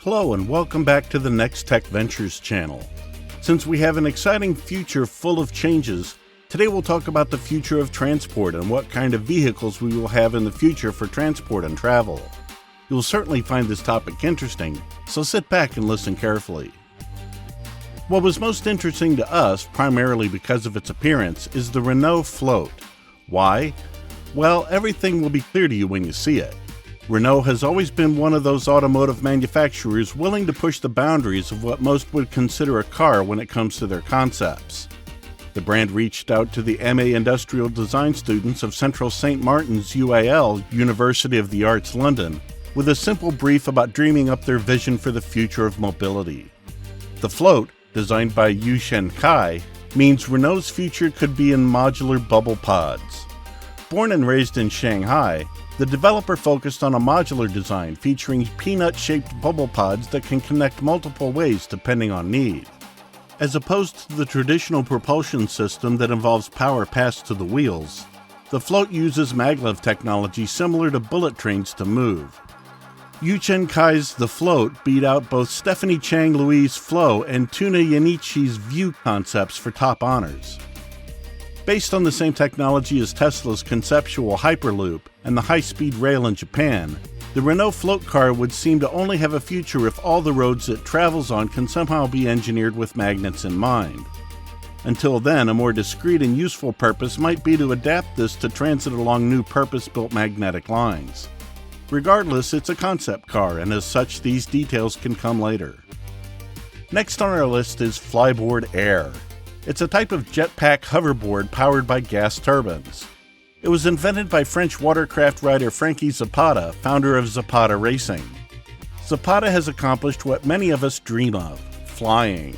Hello and welcome back to the NexTech Ventures channel. Since we have an exciting future full of changes, today we'll talk about the future of transport and what kind of vehicles we will have in the future for transport and travel. You'll certainly find this topic interesting, so sit back and listen carefully. What was most interesting to us, primarily because of its appearance, is the Renault Float. Why? Well, everything will be clear to you when you see it. Renault has always been one of those automotive manufacturers willing to push the boundaries of what most would consider a car when it comes to their concepts. The brand reached out to the MA Industrial Design students of Central Saint Martins UAL, University of the Arts, London, with a simple brief about dreaming up their vision for the future of mobility. The Float, designed by Yuchen Cai, means Renault's future could be in modular bubble pods. Born and raised in Shanghai, the developer focused on a modular design featuring peanut-shaped bubble pods that can connect multiple ways depending on need. As opposed to the traditional propulsion system that involves power passed to the wheels, the Float uses Maglev technology similar to bullet trains to move. Yuchen Cai's The Float beat out both Stephanie Chang Louis' Flow and Tuna Yanichi's View concepts for top honors. Based on the same technology as Tesla's conceptual Hyperloop and the high-speed rail in Japan, the Renault Float car would seem to only have a future if all the roads it travels on can somehow be engineered with magnets in mind. Until then, a more discreet and useful purpose might be to adapt this to transit along new purpose-built magnetic lines. Regardless, it's a concept car, and as such, these details can come later. Next on our list is Flyboard Air. It's a type of jetpack hoverboard powered by gas turbines. It was invented by French watercraft rider Frankie Zapata, founder of Zapata Racing. Zapata has accomplished what many of us dream of: flying.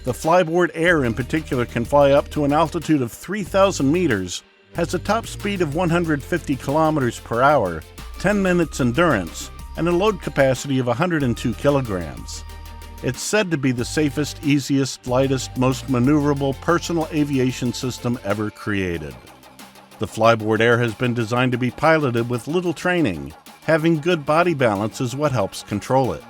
The Flyboard Air in particular can fly up to an altitude of 3,000 meters, has a top speed of 150 kilometers per hour, 10 minutes endurance, and a load capacity of 102 kilograms. It's said to be the safest, easiest, lightest, most maneuverable personal aviation system ever created. The Flyboard Air has been designed to be piloted with little training. Having good body balance is what helps control it.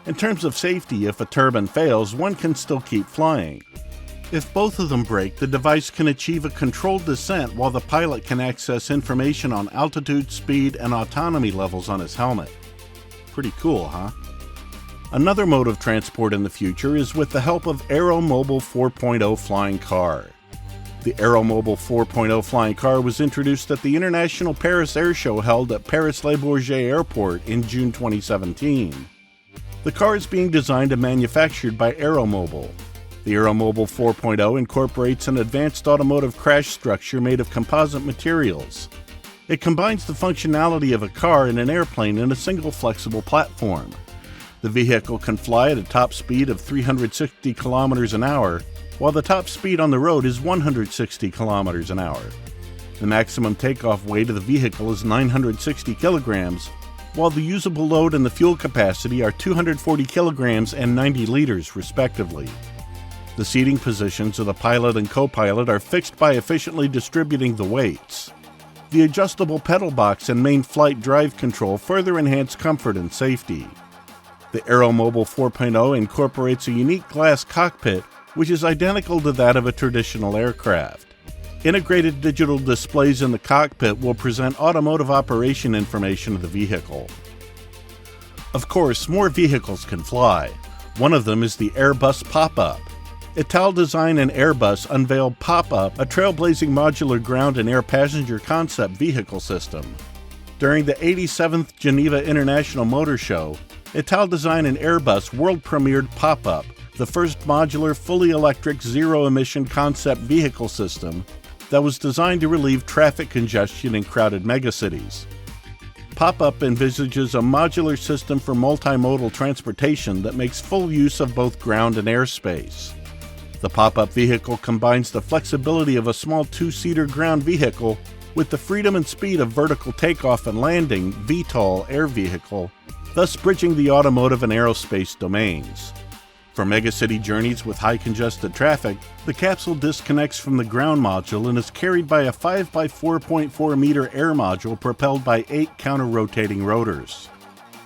In terms of safety, if a turbine fails, one can still keep flying. If both of them break, the device can achieve a controlled descent while the pilot can access information on altitude, speed, and autonomy levels on his helmet. Pretty cool, huh? Another mode of transport in the future is with the help of Aeromobile 4.0 flying car. The Aeromobile 4.0 flying car was introduced at the International Paris Air Show held at Paris-Le Bourget Airport in June 2017. The car is being designed and manufactured by Aeromobile. The Aeromobile 4.0 incorporates an advanced automotive crash structure made of composite materials. It combines the functionality of a car and an airplane in a single flexible platform. The vehicle can fly at a top speed of 360 kilometers an hour, while the top speed on the road is 160 kilometers an hour. The maximum takeoff weight of the vehicle is 960 kilograms, while the usable load and the fuel capacity are 240 kilograms and 90 liters, respectively. The seating positions of the pilot and co-pilot are fixed by efficiently distributing the weights. The adjustable pedal box and main flight drive control further enhance comfort and safety. The Aeromobile 4.0 incorporates a unique glass cockpit, which is identical to that of a traditional aircraft. Integrated digital displays in the cockpit will present automotive operation information of the vehicle. Of course, more vehicles can fly. One of them is the Airbus PopUp. Ital Design and Airbus unveiled PopUp, a trailblazing modular ground and air passenger concept vehicle system. During the 87th Geneva International Motor Show, Ital Design and Airbus world premiered PopUp, the first modular, fully electric, zero-emission concept vehicle system that was designed to relieve traffic congestion in crowded megacities. PopUp envisages a modular system for multimodal transportation that makes full use of both ground and airspace. The PopUp vehicle combines the flexibility of a small two-seater ground vehicle with the freedom and speed of vertical takeoff and landing (VTOL) air vehicle, thus bridging the automotive and aerospace domains. For megacity journeys with high congested traffic, the capsule disconnects from the ground module and is carried by a 5 by 4.4 meter air module propelled by 8 counter-rotating rotors.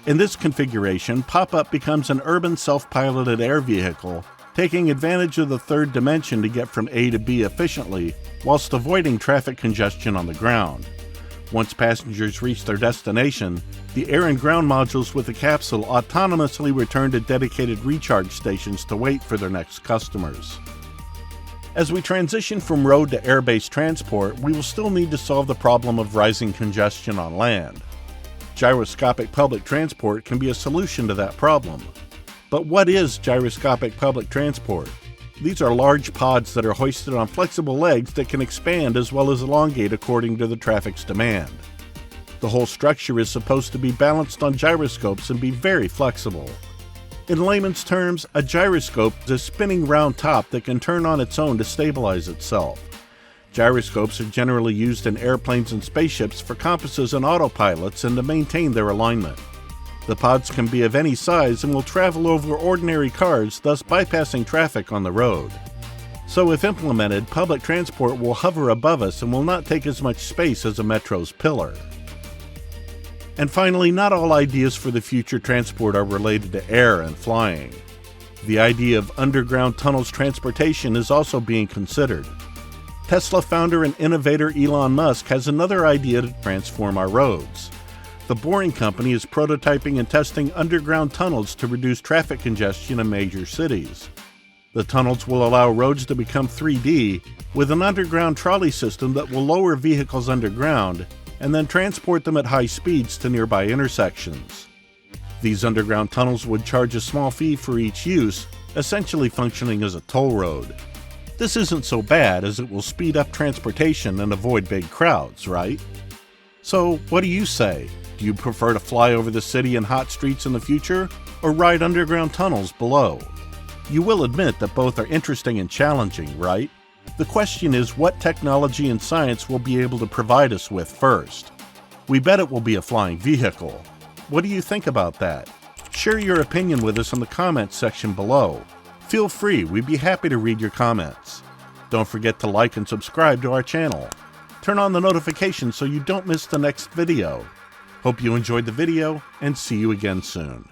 In this configuration, PopUp becomes an urban self-piloted air vehicle, taking advantage of the third dimension to get from A to B efficiently, whilst avoiding traffic congestion on the ground. Once passengers reach their destination, the air and ground modules with the capsule autonomously return to dedicated recharge stations to wait for their next customers. As we transition from road to air-based transport, we will still need to solve the problem of rising congestion on land. Gyroscopic public transport can be a solution to that problem. But what is gyroscopic public transport? These are large pods that are hoisted on flexible legs that can expand as well as elongate according to the traffic's demand. The whole structure is supposed to be balanced on gyroscopes and be very flexible. In layman's terms, a gyroscope is a spinning round top that can turn on its own to stabilize itself. Gyroscopes are generally used in airplanes and spaceships for compasses and autopilots and to maintain their alignment. The pods can be of any size and will travel over ordinary cars, thus bypassing traffic on the road. So if implemented, public transport will hover above us and will not take as much space as a metro's pillar. And finally, not all ideas for the future transport are related to air and flying. The idea of underground tunnels transportation is also being considered. Tesla founder and innovator Elon Musk has another idea to transform our roads. The Boring Company is prototyping and testing underground tunnels to reduce traffic congestion in major cities. The tunnels will allow roads to become 3D with an underground trolley system that will lower vehicles underground and then transport them at high speeds to nearby intersections. These underground tunnels would charge a small fee for each use, essentially functioning as a toll road. This isn't so bad as it will speed up transportation and avoid big crowds, right? So, what do you say? Do you prefer to fly over the city and hot streets in the future, or ride underground tunnels below? You will admit that both are interesting and challenging, right? The question is what technology and science will be able to provide us with first. We bet it will be a flying vehicle. What do you think about that? Share your opinion with us in the comments section below. Feel free, we'd be happy to read your comments. Don't forget to like and subscribe to our channel. Turn on the notifications so you don't miss the next video. Hope you enjoyed the video, and see you again soon.